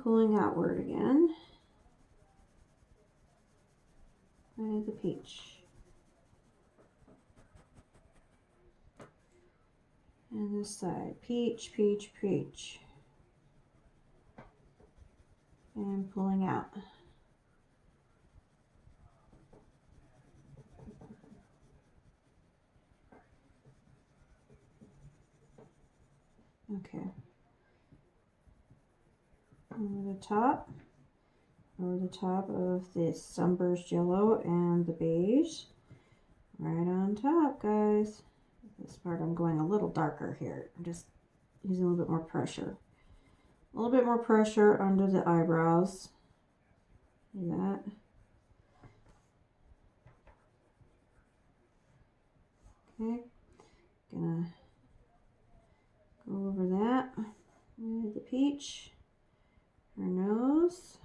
pulling outward again with the peach. And this side, peach, peach, peach. And pulling out. Okay. Over the top of this sunburst yellow and the beige. Right on top, guys. This part I'm going a little darker here. I'm just using a little bit more pressure. A little bit more pressure under the eyebrows. See that? Okay. Gonna go over that with the peach. Her nose.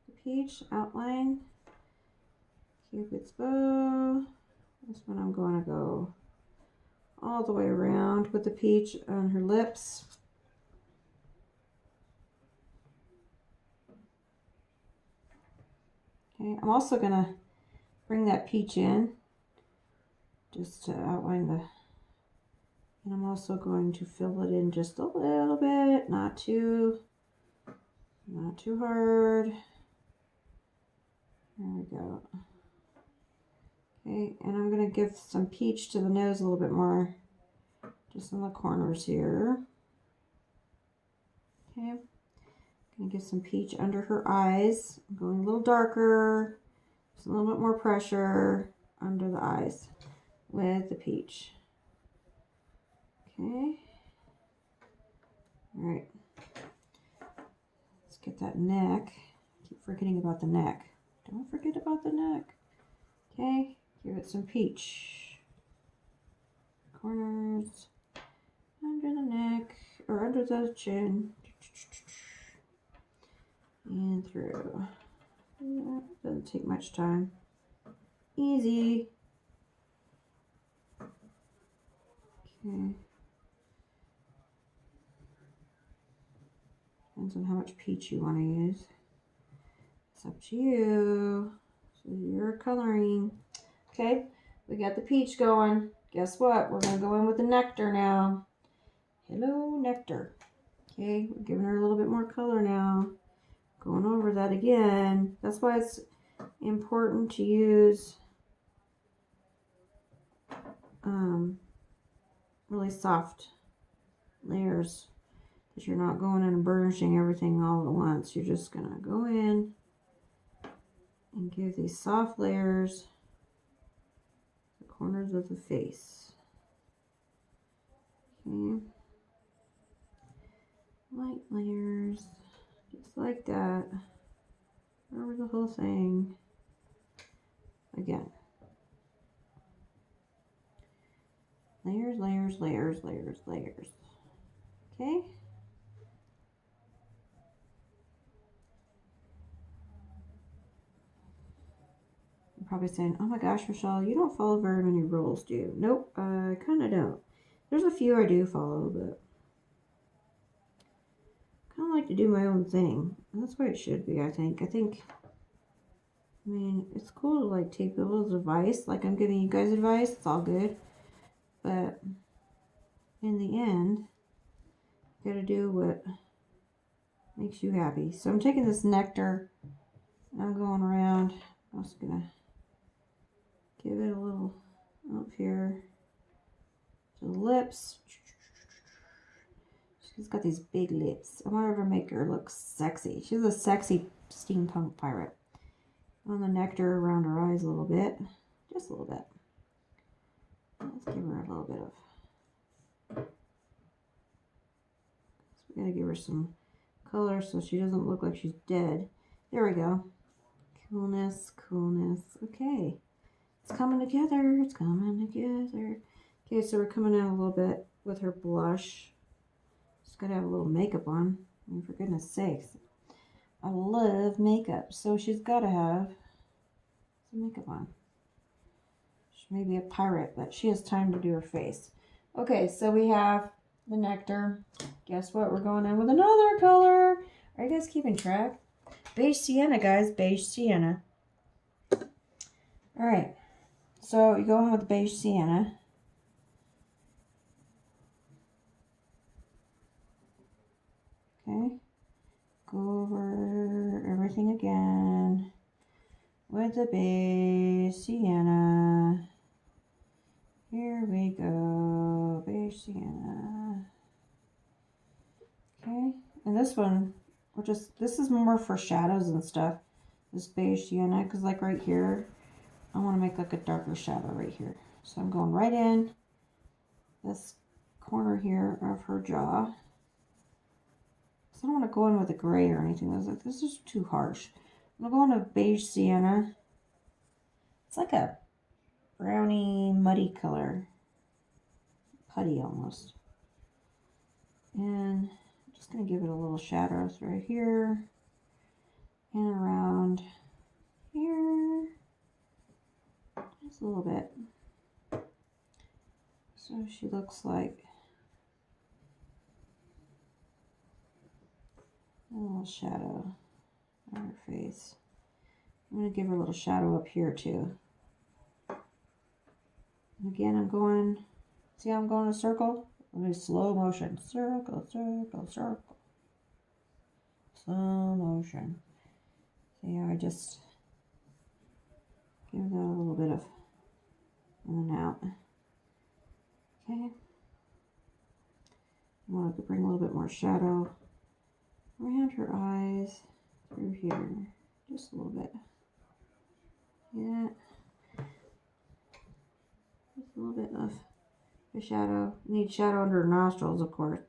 The peach outline. Cupid's bow. This one I'm going to go all the way around with the peach on her lips. Okay, I'm also going to bring that peach in just to outline the, and I'm also going to fill it in just a little bit, not too hard. There we go. Okay, and I'm going to give some peach to the nose a little bit more, just in the corners here. Okay, I'm going to give some peach under her eyes. I'm going a little darker, just a little bit more pressure under the eyes with the peach. Okay, all right, let's get that neck. I keep forgetting about the neck. Don't forget about the neck. Okay. Give it some peach. Corners, under the neck, or under the chin. And through. Yeah, doesn't take much time. Easy. Okay. Depends on how much peach you want to use. It's up to you. So you're coloring. Okay, we got the peach going. Guess what? We're going to go in with the nectar now. Hello, nectar. Okay, we're giving her a little bit more color now. Going over that again. That's why it's important to use really soft layers, because you're not going in and burnishing everything all at once. You're just going to go in and give these soft layers the corners of the face. Okay. Light layers, just like that. Over the whole thing. Again. Layers, layers, layers, layers, layers. Okay. You're probably saying, oh my gosh, Michelle, you don't follow very many rules, do you? Nope, I kind of don't. There's a few I do follow, but I kind of like to do my own thing. And that's why it should be, I think. I mean, it's cool to like take people's advice. Like I'm giving you guys advice. It's all good. But in the end, you gotta do what makes you happy. So I'm taking this nectar and I'm going around. I'm just gonna give it a little up here to the lips. She's got these big lips. I want her to make her look sexy. She's a sexy steampunk pirate. On the nectar around her eyes a little bit. Just a little bit. Let's give her a little bit of... We gotta give her some color so she doesn't look like she's dead. There we go. Coolness, coolness. Okay. It's coming together. It's coming together. Okay, so we're coming out a little bit with her blush. She's gotta have a little makeup on. I mean, for goodness sakes. I love makeup, so she's gotta have some makeup on. She may be a pirate, but she has time to do her face. Okay, so we have the nectar. Guess what? We're going in with another color. Are you guys keeping track? Beige sienna, guys. Beige sienna. All right. So you go in with beige sienna. Okay. Go over everything again with the beige sienna. Here we go. Beige sienna. Okay. And this one, this is more for shadows and stuff. This beige sienna, because like right here, I want to make like a darker shadow right here. So I'm going right in this corner here of her jaw. So I don't want to go in with a gray or anything. I was like, this is too harsh. I'm going to go in a beige sienna. It's like a browny, muddy color. Putty almost. And I'm just going to give it a little shadow right here and around here. Just a little bit. So she looks like a little shadow on her face. I'm going to give her a little shadow up here too. And again, I'm going, see how I'm going in a circle? Let me slow motion. Circle, circle, circle. Slow motion. See how I just give that a little bit of in and out. Okay. I want to bring a little bit more shadow around her eyes through here. Just a little bit. Yeah. Just a little bit of the shadow. Need shadow under her nostrils, of course.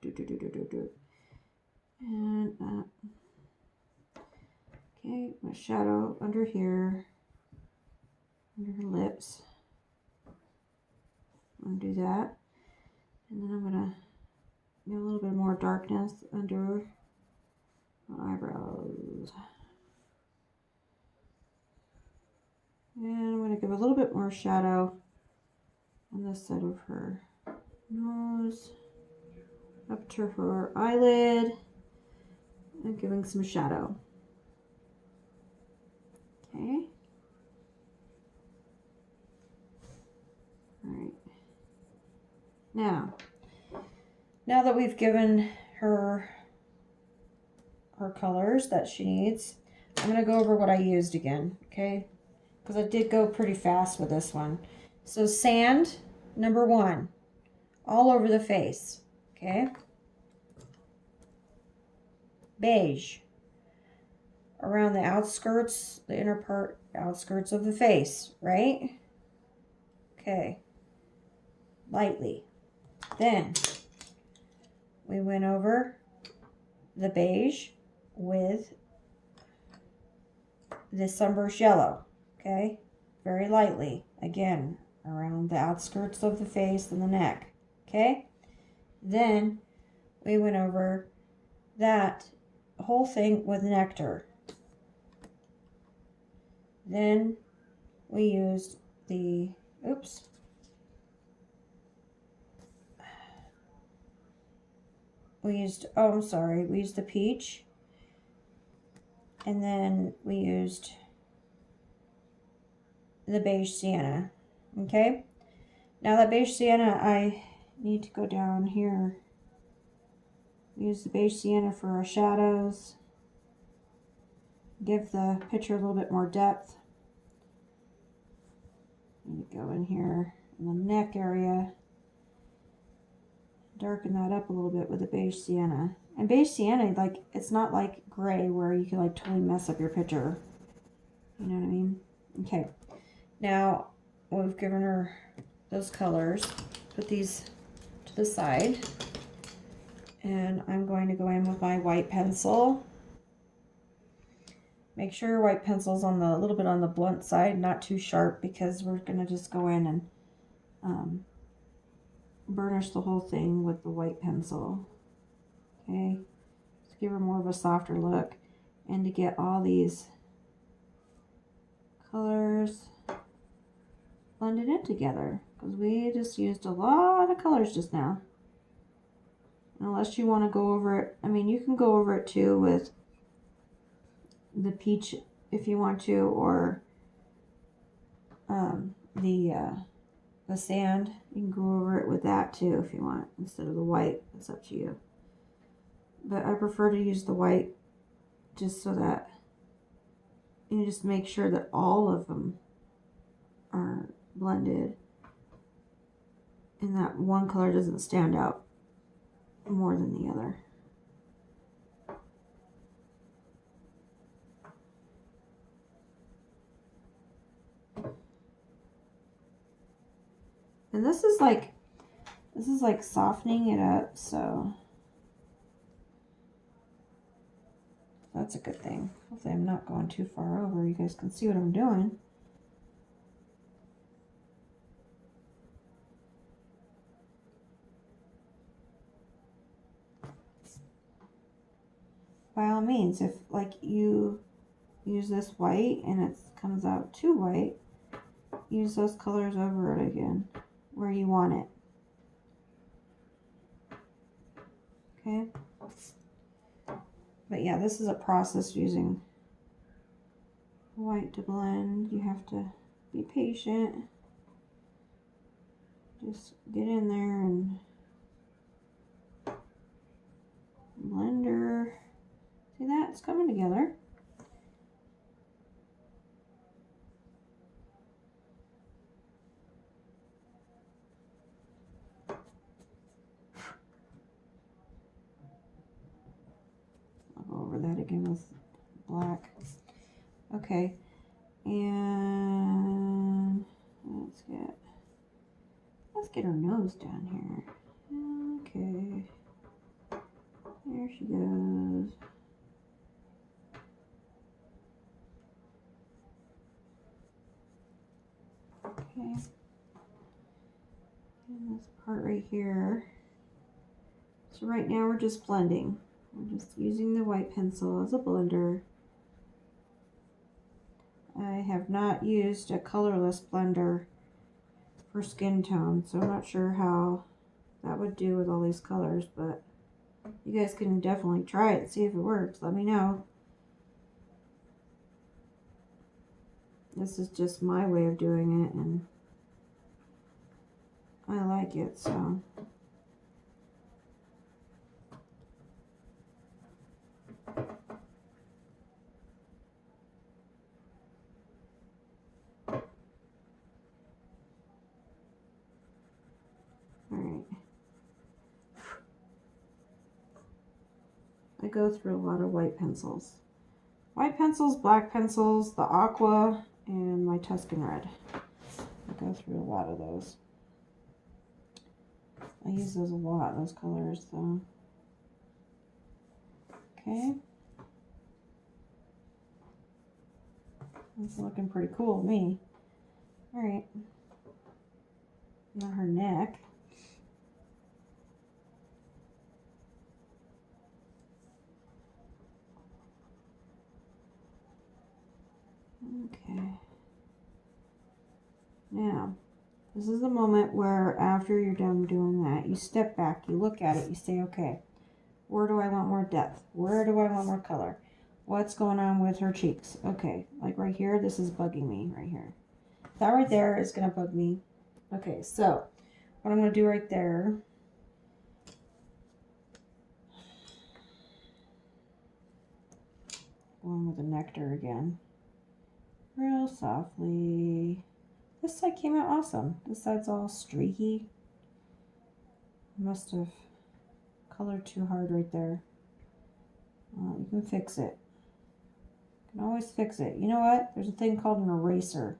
And okay, my shadow under here, under her lips. I'm gonna do that, and then I'm gonna get a little bit more darkness under my eyebrows. And I'm gonna give a little bit more shadow on this side of her nose, up to her eyelid, and giving some shadow. Okay. All right. Now that we've given her colors that she needs, I'm gonna go over what I used again, okay? Because I did go pretty fast with this one. So sand, number 1, all over the face, okay? Beige, around the outskirts, the inner part, outskirts of the face, right? Okay, lightly. Then we went over the beige with the sunburst yellow, okay? Very lightly, again, around the outskirts of the face and the neck, okay? Then we went over that whole thing with nectar. Then we used the, we used the peach, and then we used the beige sienna, okay? Now that beige sienna, I need to go down here. Use the beige sienna for our shadows. Give the picture a little bit more depth. Need to go in here in the neck area. Darken that up a little bit with the beige sienna. And beige sienna, like, it's not like gray where you can like totally mess up your picture. You know what I mean? Okay. Now, we've given her those colors. Put these to the side. And I'm going to go in with my white pencil. Make sure your white pencil's on a little bit on the blunt side, not too sharp, because we're going to just go in and burnish the whole thing with the white pencil. Okay, to give her more of a softer look, and to get all these colors blended in together, because we just used a lot of colors just now. Unless you want to go over it, I mean, you can go over it too with the peach if you want to, or the sand. You can go over it with that too if you want, instead of the white. It's up to you. But I prefer to use the white just so that you just make sure that all of them are blended and that one color doesn't stand out more than the other. And this is like softening it up, so that's a good thing. Hopefully I'm not going too far over. You guys can see what I'm doing. By all means, if like you use this white and it comes out too white, use those colors over it again where you want it. Okay? But yeah, this is a process using white to blend. You have to be patient. Just get in there and blender. See that? It's coming together. I'll go over that again with black. Okay. And let's get her nose down here. Okay. There she goes. Okay. And this part right here. So right now we're just blending. We're just using the white pencil as a blender. I have not used a colorless blender for skin tone, so I'm not sure how that would do with all these colors, but you guys can definitely try it and see if it works. Let me know. This is just my way of doing it, and I like it, so. Alright. I go through a lot of white pencils. White pencils, black pencils, the aqua, and my Tuscan red. I go through a lot of those. I use those a lot, those colors, though. Okay. It's looking pretty cool to me. Alright. Now her neck. Okay. Now, this is the moment where after you're done doing that, you step back, you look at it, you say, okay, where do I want more depth? Where do I want more color? What's going on with her cheeks? Okay, like right here, this is bugging me right here. That right there is going to bug me. Okay, so what I'm going to do right there, going with the nectar again, real softly. This side came out awesome. This side's all streaky. Must have colored too hard right there. You can fix it. You can always fix it. You know what? There's a thing called an eraser.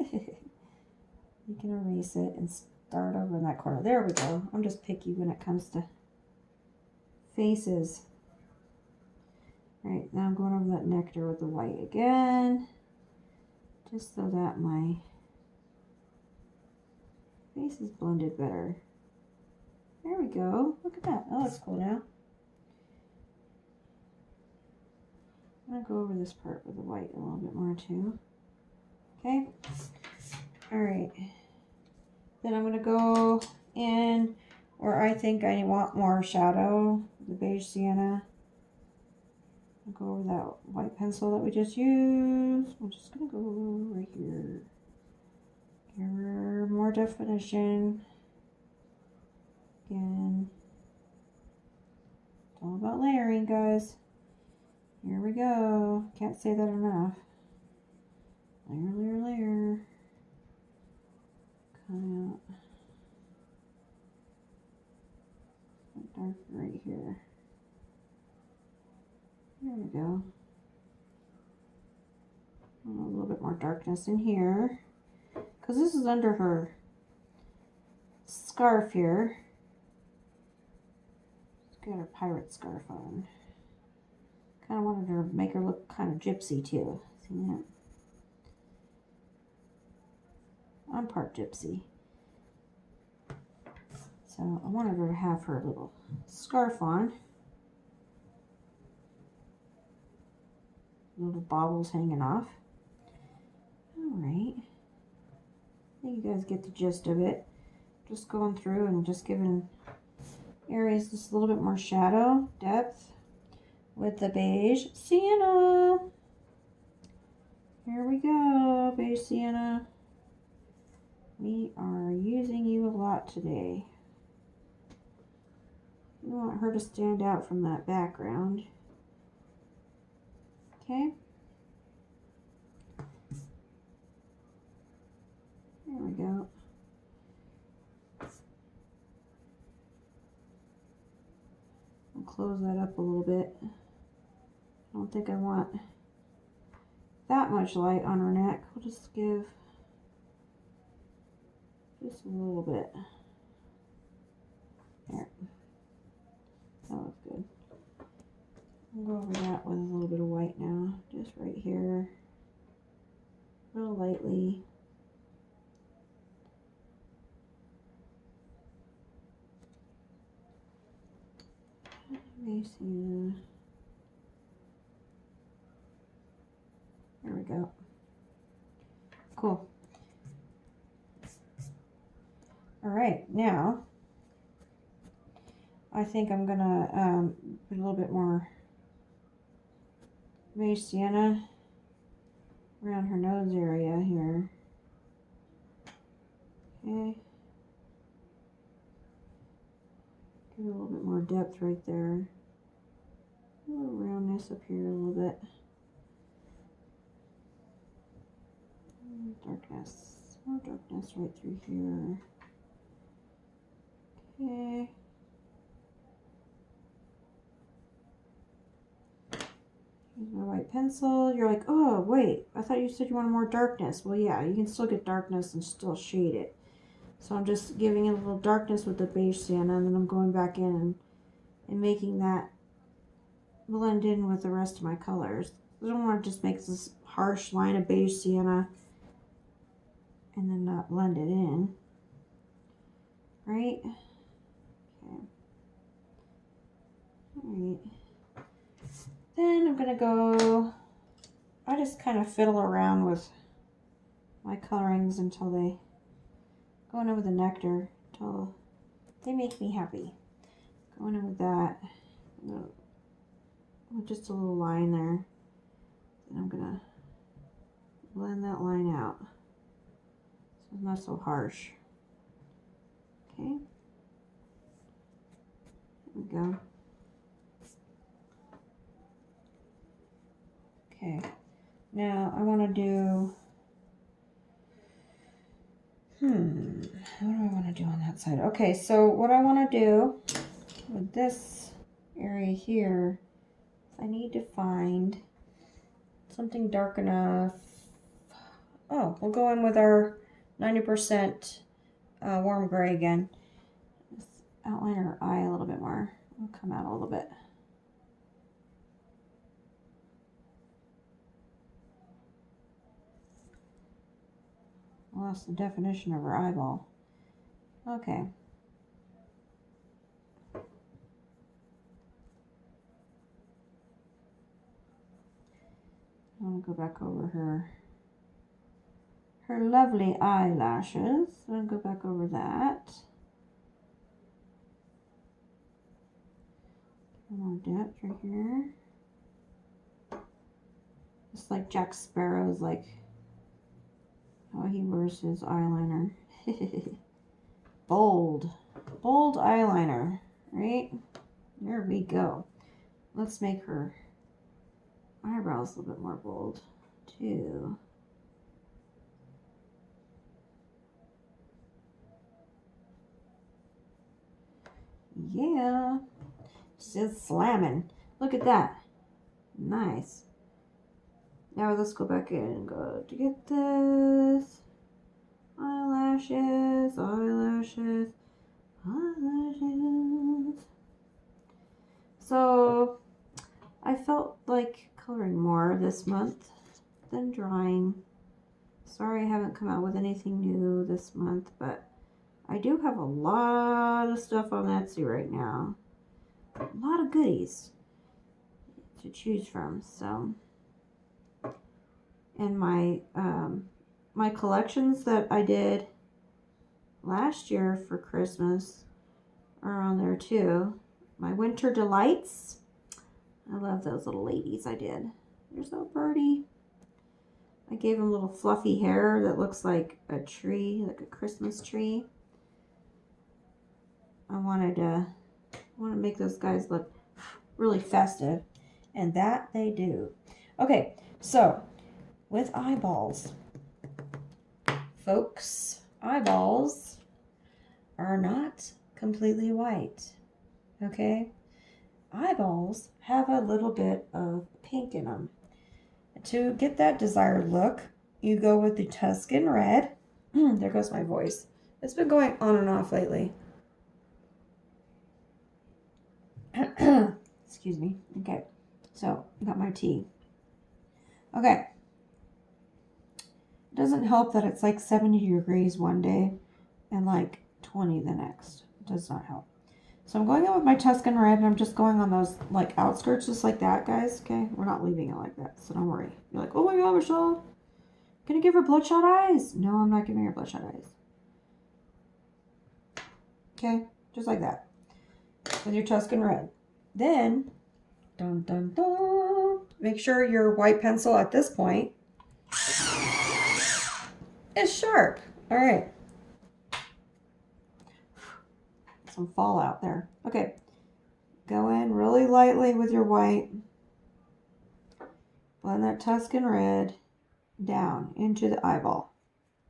You can erase it and start over in that corner. There we go. I'm just picky when it comes to faces. Alright, now I'm going over that nectar with the white again. Just so that my face is blended better. There we go. Look at that. That looks cool now. I'm going to go over this part with the white a little bit more too. Okay. Alright. Then I'm going to go in where I think I want more shadow, the beige sienna. I'll go over that white pencil that we just used. I'm just gonna go right here. Give her more definition. Again, it's all about layering, guys. Here we go. Can't say that enough. Layer, layer, layer. Kind of dark right here. There we go. A little bit more darkness in here. Because this is under her scarf here. She's got her pirate scarf on. Kind of wanted to make her look kind of gypsy too. See that? I'm part gypsy. So I wanted her to have her little scarf on. Little baubles hanging off. Alright. I think you guys get the gist of it. Just going through and just giving areas just a little bit more shadow, depth with the beige sienna. Here we go, beige sienna. We are using you a lot today. We want her to stand out from that background. Okay. There we go. I'll close that up a little bit. I don't think I want that much light on her neck. We'll just give just a little bit. There. That looks good. I'll go over that with a little bit of white now. Just right here. Real lightly. Macy. There we go. Cool. All right, now I think I'm gonna put a little bit more beige sienna around her nose area here. Okay. Give it a little bit more depth right there. A little roundness up here a little bit. Darkness. More darkness right through here. Okay. Here's my white pencil. You're like, oh, wait. I thought you said you wanted more darkness. Well, yeah, you can still get darkness and still shade it. So I'm just giving it a little darkness with the beige sienna, and then I'm going back in and making that blend in with the rest of my colors. I don't want to just make this harsh line of beige sienna and then not blend it in. Right? Okay. Alright. Then I'm going to go, I just kind of fiddle around with my colorings until they, going in with the nectar, until they make me happy. Going in with that, with just a little line there. And I'm going to blend that line out so it's not so harsh. Okay. There we go. Okay, now I want to do, what do I want to do on that side? Okay, so what I want to do with this area here, I need to find something dark enough. Oh, we'll go in with our 90% warm gray again. Just outline her eye a little bit more. It'll come out a little bit. Lost the definition of her eyeball. Okay. I want to go back over her lovely eyelashes. I'm going to go back over that. More depth right here. It's like Jack Sparrow's, like, how he wears his eyeliner. Bold. Bold eyeliner, right? There we go. Let's make her eyebrows a little bit more bold, too. Yeah. Just slamming. Look at that. Nice. Now let's go back in and go to get this. Eyelashes, eyelashes, eyelashes. So I felt like coloring more this month than drawing. Sorry I haven't come out with anything new this month, but I do have a lot of stuff on Etsy right now. A lot of goodies to choose from. So, and my collections that I did last year for Christmas are on there too. My Winter Delights. I love those little ladies I did. They're so pretty. I gave them little fluffy hair that looks like a tree, like a Christmas tree. I want to make those guys look really festive, and that they do. Okay, so with eyeballs, folks, eyeballs are not completely white, okay? Eyeballs have a little bit of pink in them. To get that desired look, you go with the Tuscan Red. There goes my voice. It's been going on and off lately. Excuse me. Okay, so I got my tea. Okay. It doesn't help that it's like 70 degrees one day and like 20 the next. It does not help. So I'm going in with my Tuscan Red, and I'm just going on those like outskirts just like that, guys. Okay, we're not leaving it like that, so don't worry. You're like, oh my god, Michelle, can you give her bloodshot eyes? No, I'm not giving her bloodshot eyes. Okay, just like that with your Tuscan Red. Then, dun dun dun, make sure your white pencil at this point is sharp. All right. Some fallout there. Okay. Go in really lightly with your white. Blend that Tuscan Red down into the eyeball.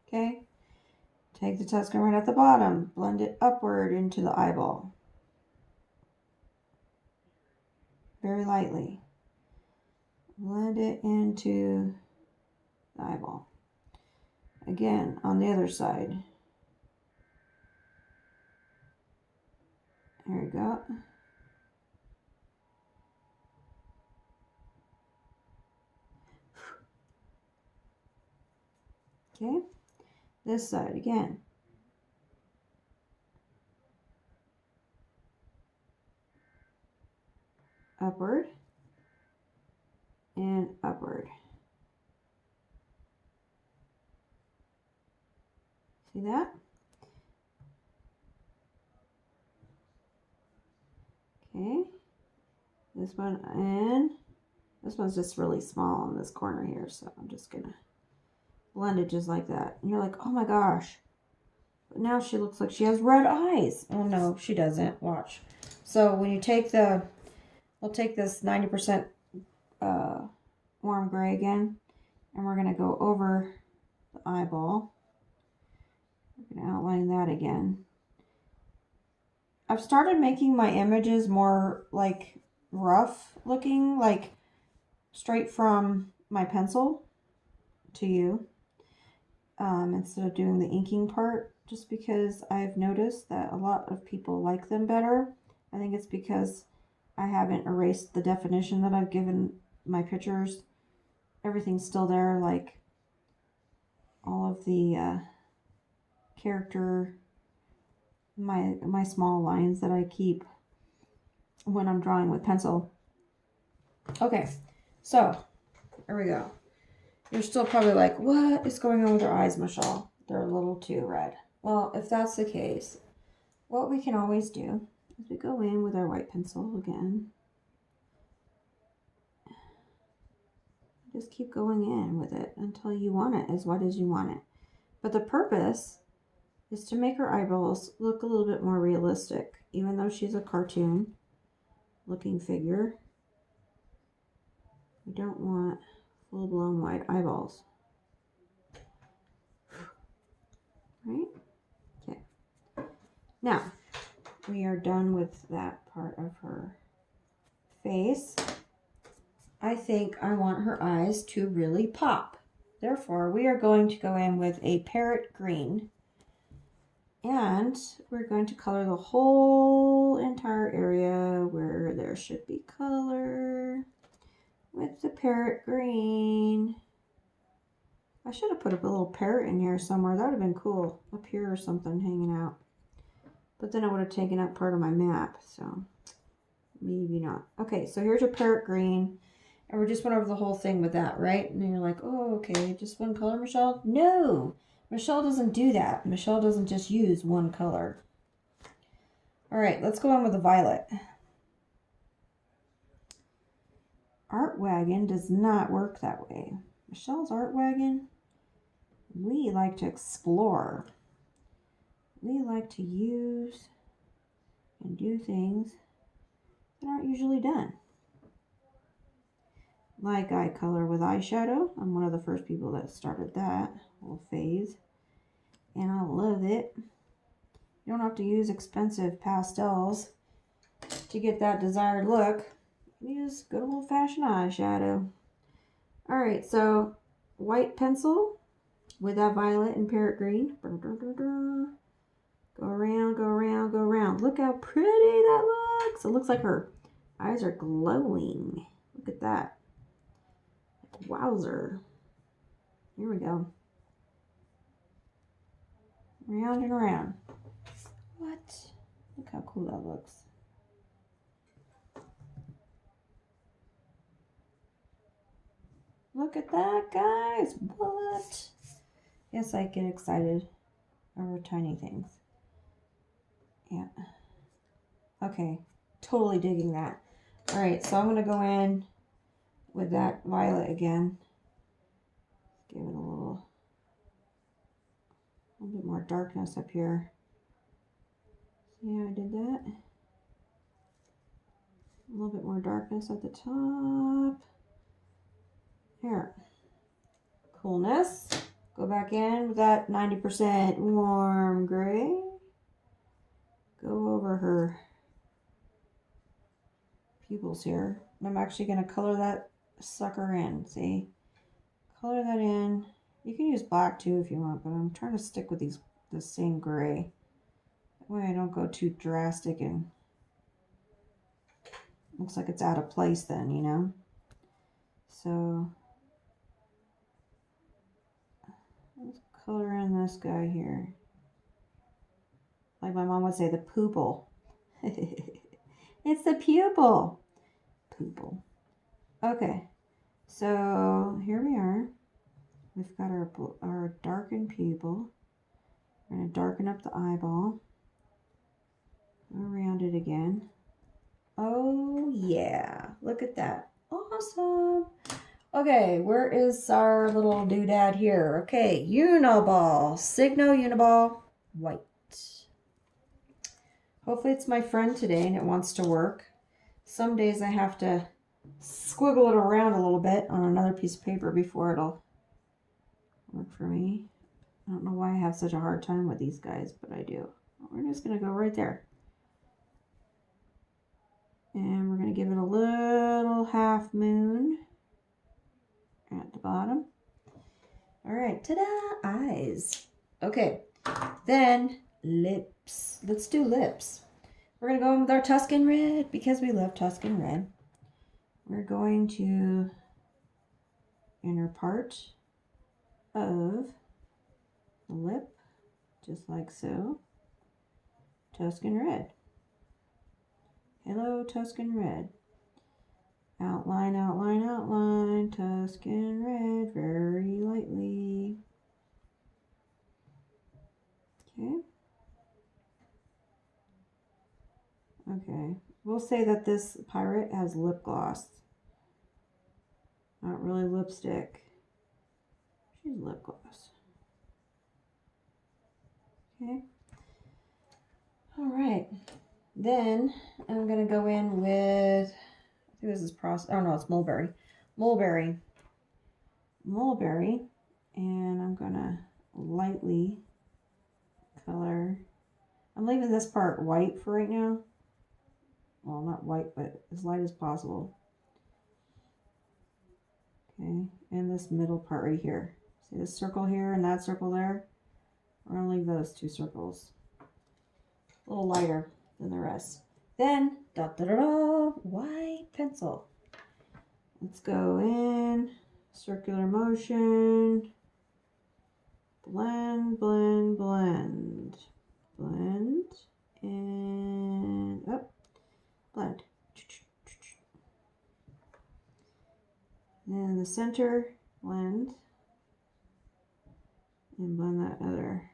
Okay? Take the Tuscan Red at the bottom. Blend it upward into the eyeball. Very lightly. Blend it into the eyeball. Again, on the other side. There we go. Okay. This side again. Upward and upward. See that? Okay. This one, and this one's just really small in this corner here, so I'm just gonna blend it just like that. And you're like, oh my gosh. But now she looks like she has red eyes. Oh no, she doesn't. Watch. So when you take we'll take this 90% warm gray again, and we're gonna go over the eyeball. We're gonna outline that again. I've started making my images more like rough looking, like straight from my pencil to you, instead of doing the inking part, just because I've noticed that a lot of people like them better. I think it's because I haven't erased the definition that I've given my pictures. Everything's still there, like all of the character, my small lines that I keep when I'm drawing with pencil. Okay, so there we go. You're still probably like, what is going on with her eyes, Michelle? They're a little too red. Well, if that's the case, what we can always do is we go in with our white pencil again. Just keep going in with it until you want it as white as you want it. But the purpose is to make her eyeballs look a little bit more realistic, even though she's a cartoon looking figure. We don't want full-blown white eyeballs. Right? Okay. Now, we are done with that part of her face. I think I want her eyes to really pop. Therefore, we are going to go in with a parrot green. And we're going to color the whole entire area where there should be color with the parrot green. I should have put a little parrot in here somewhere. That would have been cool. Up here or something hanging out. But then it would have taken up part of my map. So maybe not. Okay, so here's your parrot green. And we just went over the whole thing with that, right? And then you're like, oh, okay, just one color, Michelle? No, Michelle doesn't do that. Michelle doesn't just use one color. All right, let's go on with the violet. Art Wagon does not work that way. Michelle's Art Wagon, we like to explore. We like to use and do things that aren't usually done. Like I color with eyeshadow. I'm one of the first people that started that whole phase. And I love it. You don't have to use expensive pastels to get that desired look. Use good old-fashioned eyeshadow. Alright, so white pencil with that violet and parrot green. Go around, go around, go around. Look how pretty that looks. It looks like her eyes are glowing. Look at that. Wowzer. Here we go. Round and around. What? Look how cool that looks. Look at that, guys. What? Yes, I get excited over tiny things. Yeah. Okay. Totally digging that. All right, so I'm going to go in with that violet again. Give it a little bit more darkness up here. See how I did that? A little bit more darkness at the top. Here. Coolness. Go back in with that 90% warm gray. Go over her pupils here. And I'm actually going to color that sucker in. See? Color that in. You can use black too if you want, but I'm trying to stick with the same gray. That way I don't go too drastic and looks like it's out of place then, you know? So let's color in this guy here. Like my mom would say, the pupil. It's the pupil. Pupil. Okay, so here we are. We've got our darkened pupil. We're going to darken up the eyeball. Go around it again. Oh yeah, look at that. Awesome. Okay, where is our little doodad here? Okay, Uniball. Signo Uniball white. Hopefully it's my friend today and it wants to work. Some days I have to squiggle it around a little bit on another piece of paper before it'll work for me. I don't know why I have such a hard time with these guys, but I do. We're just going to go right there. And we're going to give it a little half moon at the bottom. All right, ta-da, eyes. Okay, then lips. Let's do lips. We're going to go in with our Tuscan red because we love Tuscan red. We're going to inner part of the lip, just like so. Tuscan red. Hello, Tuscan red. Outline, outline, outline. Tuscan red, very lightly. Okay. Okay. We'll say that this pirate has lip gloss. Not really lipstick. She's lip gloss. Okay. All right. Then I'm going to go in with, I think this is oh no, it's mulberry. Mulberry. And I'm going to lightly color. I'm leaving this part white for right now. Well, not white, but as light as possible. Okay, and this middle part right here. See this circle here and that circle there? We're going to leave those two circles a little lighter than the rest. Then, white pencil. Let's go in, circular motion, blend, blend, blend, blend, and up, blend. And the center, blend, and blend that other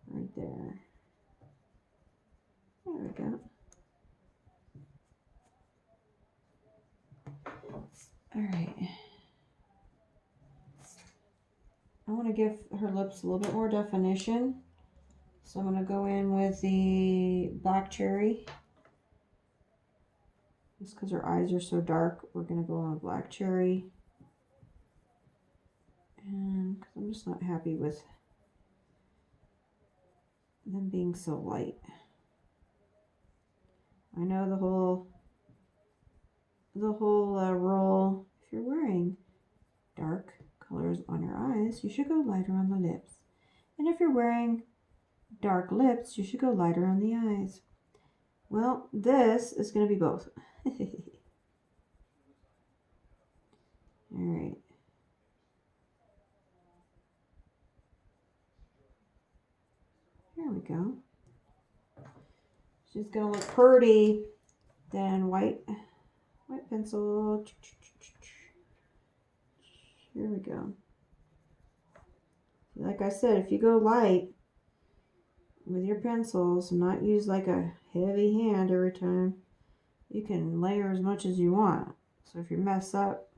right there. There we go. All right. I want to give her lips a little bit more definition. So I'm going to go in with the black cherry. Just because her eyes are so dark, we're going to go on with black cherry. And because I'm just not happy with them being so light. I know the whole rule, if you're wearing dark colors on your eyes, you should go lighter on the lips. And if you're wearing dark lips, you should go lighter on the eyes. Well, this is going to be both. All right. There we go. She's going to look pretty. Then white pencil. Here we go. Like I said, if you go light with your pencils and not use like a heavy hand every time, you can layer as much as you want. So if you mess up,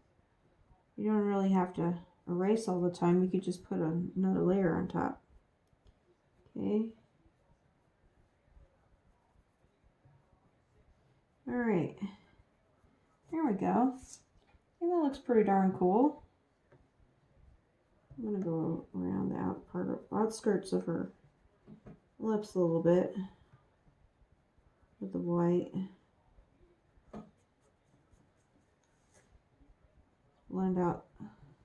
you don't really have to erase all the time. You could just put another layer on top. Okay. All right. There we go. And that looks pretty darn cool. I'm going to go around the outskirts of her lips a little bit with the white. Blend out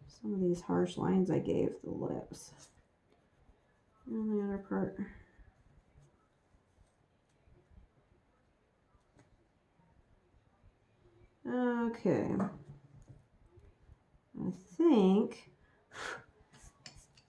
some of these harsh lines I gave the lips. And the other part. Okay. I think